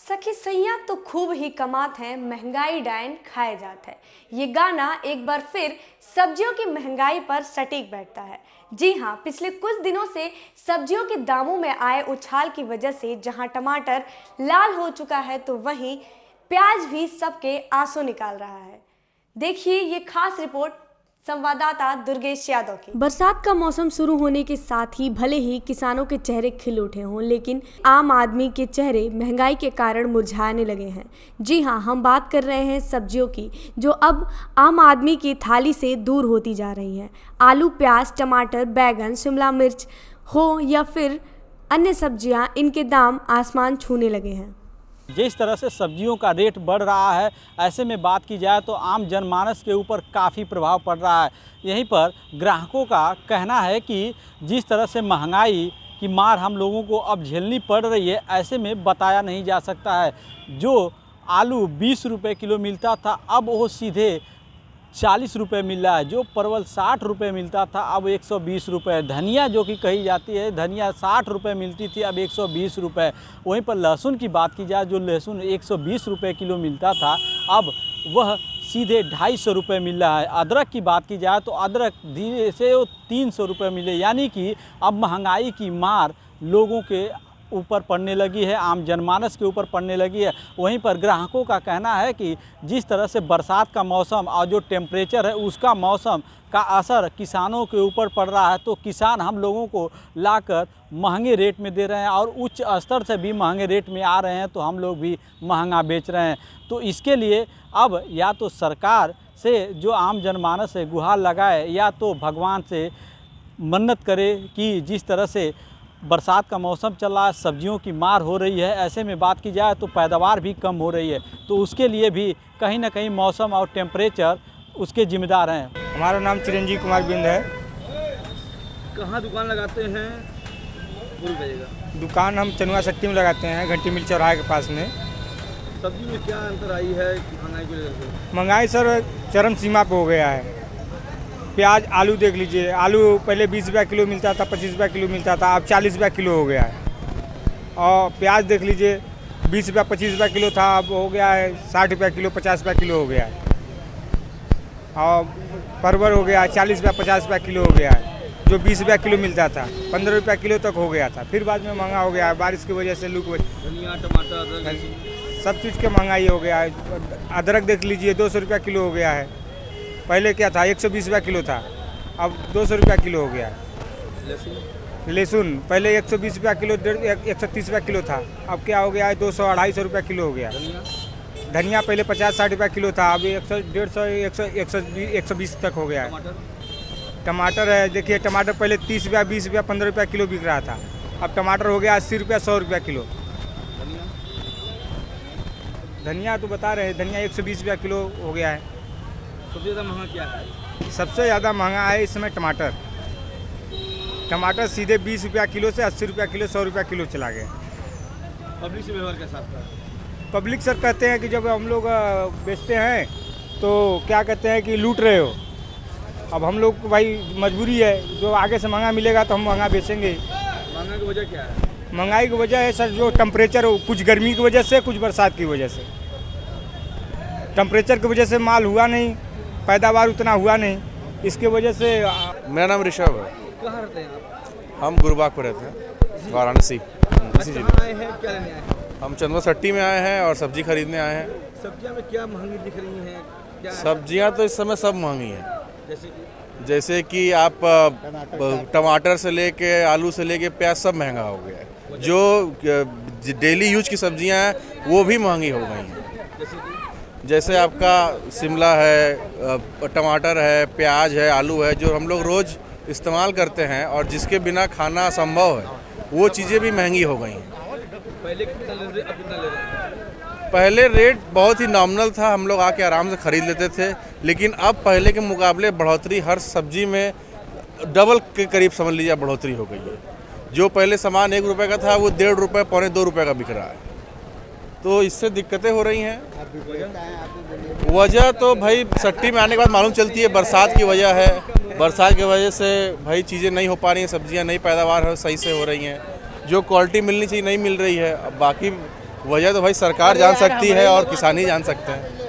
सखी सैया तो खूब ही कमात हैं, महंगाई डायन खाए जात है। ये गाना एक बार फिर सब्जियों की महंगाई पर सटीक बैठता है। जी हाँ, पिछले कुछ दिनों से सब्जियों के दामों में आए उछाल की वजह से जहां टमाटर लाल हो चुका है तो वहीं प्याज भी सबके आंसू निकाल रहा है। देखिए ये खास रिपोर्ट संवाददाता दुर्गेश यादव की। बरसात का मौसम शुरू होने के साथ ही भले ही किसानों के चेहरे खिल उठे हों, लेकिन आम आदमी के चेहरे महंगाई के कारण मुरझाने लगे हैं। जी हाँ, हम बात कर रहे हैं सब्जियों की, जो अब आम आदमी की थाली से दूर होती जा रही हैं। आलू, प्याज, टमाटर, बैगन, शिमला मिर्च हो या फिर अन्य सब्जियाँ, इनके दाम आसमान छूने लगे हैं। जिस तरह से सब्जियों का रेट बढ़ रहा है, ऐसे में बात की जाए तो आम जनमानस के ऊपर काफ़ी प्रभाव पड़ रहा है। यहीं पर ग्राहकों का कहना है कि जिस तरह से महंगाई की मार हम लोगों को अब झेलनी पड़ रही है, ऐसे में बताया नहीं जा सकता है। जो आलू 20 रुपये किलो मिलता था, अब वो सीधे 40 रुपये मिल रहा है। जो परवल 60 रुपये मिलता था, अब 120 रुपये। धनिया जो कि कही जाती है, धनिया 60 रुपये मिलती थी, अब 120 रुपये। वहीं पर लहसुन की बात की जाए, जो लहसुन 120 रुपये किलो मिलता था, अब वह सीधे 250 रुपये मिल रहा है। अदरक की बात की जाए तो अदरक धीरे से 300 रुपये मिले, यानी कि अब महंगाई की मार लोगों के ऊपर पड़ने लगी है, आम जनमानस के ऊपर पड़ने लगी है। वहीं पर ग्राहकों का कहना है कि जिस तरह से बरसात का मौसम और जो टेम्परेचर है, उसका मौसम का असर किसानों के ऊपर पड़ रहा है, तो किसान हम लोगों को लाकर महंगे रेट में दे रहे हैं और उच्च स्तर से भी महंगे रेट में आ रहे हैं, तो हम लोग भी महंगा बेच रहे हैं। तो इसके लिए अब या तो सरकार से जो आम जनमानस है गुहार लगाए, या तो भगवान से मन्नत करे कि जिस तरह से बरसात का मौसम चल रहा है, सब्जियों की मार हो रही है, ऐसे में बात की जाए तो पैदावार भी कम हो रही है, तो उसके लिए भी कहीं ना कहीं मौसम और टेम्परेचर उसके जिम्मेदार हैं। हमारा नाम चिरंजीव कुमार बिंद है। कहाँ दुकान लगाते हैं, बोल जाइएगा। दुकान हम चनुआ सट्टी में लगाते हैं, घंटी मिल चौराहे के पास में। सब्जी में क्या अंतर आई है महंगाई को लेकर? महंगाई सर चरम सीमा पे हो गया है। प्याज, आलू देख लीजिए, आलू पहले 20 रुपया किलो मिलता था, 25 रुपया किलो मिलता था, अब 40 रुपया किलो हो गया है। और प्याज देख लीजिए, 20 रुपया 25 रुपया किलो था, अब हो गया है 60 रुपया किलो, 50 रुपया किलो हो गया है। और परवल हो गया 40 रुपया 50 रुपया किलो हो गया है। जो 20 रुपया किलो मिलता था 15 रुपया किलो तक हो गया था, फिर बाद में महंगा हो गया है बारिश की वजह से, लू की वजह। धनिया, टमाटर, अदरक, सब चीज़ के महंगाई हो गया है। अदरक देख लीजिए 200 रुपया किलो हो गया है। पहले क्या था, 120 रुपया किलो था, अब 200 रुपया किलो हो गया है। लहसुन पहले 120 रुपया किलो, 130 रुपया किलो था, अब क्या हो गया है 200-250 रुपया किलो हो गया। धनिया पहले 50-60 रुपया किलो था, अब 100-150 120 तक हो गया है। टमाटर है, देखिए टमाटर पहले 30 रुपया 20 रुपया 15 रुपया किलो बिक रहा था, अब टमाटर हो गया 80 रुपया 100 रुपया किलो। धनिया तो बता रहे हैं, धनिया 120 रुपया किलो हो गया है। सबसे ज़्यादा महंगा क्या है? सबसे ज़्यादा महंगा है इस समय टमाटर। टमाटर सीधे 20 रुपया किलो से 80 रुपया किलो, 100 रुपया किलो चला गया। पब्लिक से व्यवहार के साथ पब्लिक सर कहते हैं कि जब हम लोग बेचते हैं तो क्या कहते हैं कि लूट रहे हो। अब हम लोग को भाई मजबूरी है, जो आगे से महंगा मिलेगा तो हम महंगा बेचेंगे। महंगाई की वजह क्या है? महंगाई की वजह है सर जो टेम्परेचर, कुछ गर्मी की वजह से, कुछ बरसात की वजह से। टेम्परेचर की वजह से माल हुआ नहीं, पैदावार उतना हुआ नहीं, इसके वजह से। मेरा नाम ऋषभ है। कहाँ रहते हैं आप? हम गुरुबाग पर रहते हैं, वाराणसी। आज कहाँ आए हैं, क्या लेने आए हैं? हम चंदवा सट्टी में आए हैं और सब्जी खरीदने आए हैं। सब्जियाँ में क्या महंगी दिख रही हैं? क्या सब्जियां तो इस समय सब महंगी हैं, जैसे कि आप टमाटर से लेके आलू से लेके प्याज सब महंगा हो गया है। जो डेली यूज की सब्जियां हैं वो भी महंगी हो गई हैं। जैसे आपका शिमला है, टमाटर है, प्याज है, आलू है, जो हम लोग रोज़ इस्तेमाल करते हैं और जिसके बिना खाना असंभव है, वो चीज़ें भी महंगी हो गई हैं। पहले कितना ले रहे, अब कितना ले रहे हैं? पहले रेट बहुत ही नॉमिनल था, हम लोग आके आराम से ख़रीद लेते थे, लेकिन अब पहले के मुकाबले बढ़ोतरी हर सब्जी में डबल के करीब समझ लीजिए बढ़ोतरी हो गई है। जो पहले सामान 1 रुपये का था वो 1.5 रुपये, 1.25 रुपये का बिक रहा है, तो इससे दिक्कतें हो रही हैं। वजह तो भाई सट्टी में आने के बाद मालूम चलती है, बरसात की वजह है। बरसात की वजह से भाई चीज़ें नहीं हो पा रही हैं, सब्जियां नहीं पैदावार सही से हो रही हैं, जो क्वालिटी मिलनी चाहिए नहीं मिल रही है। अब बाकी वजह तो भाई सरकार जान सकती है और किसान ही जान सकते हैं।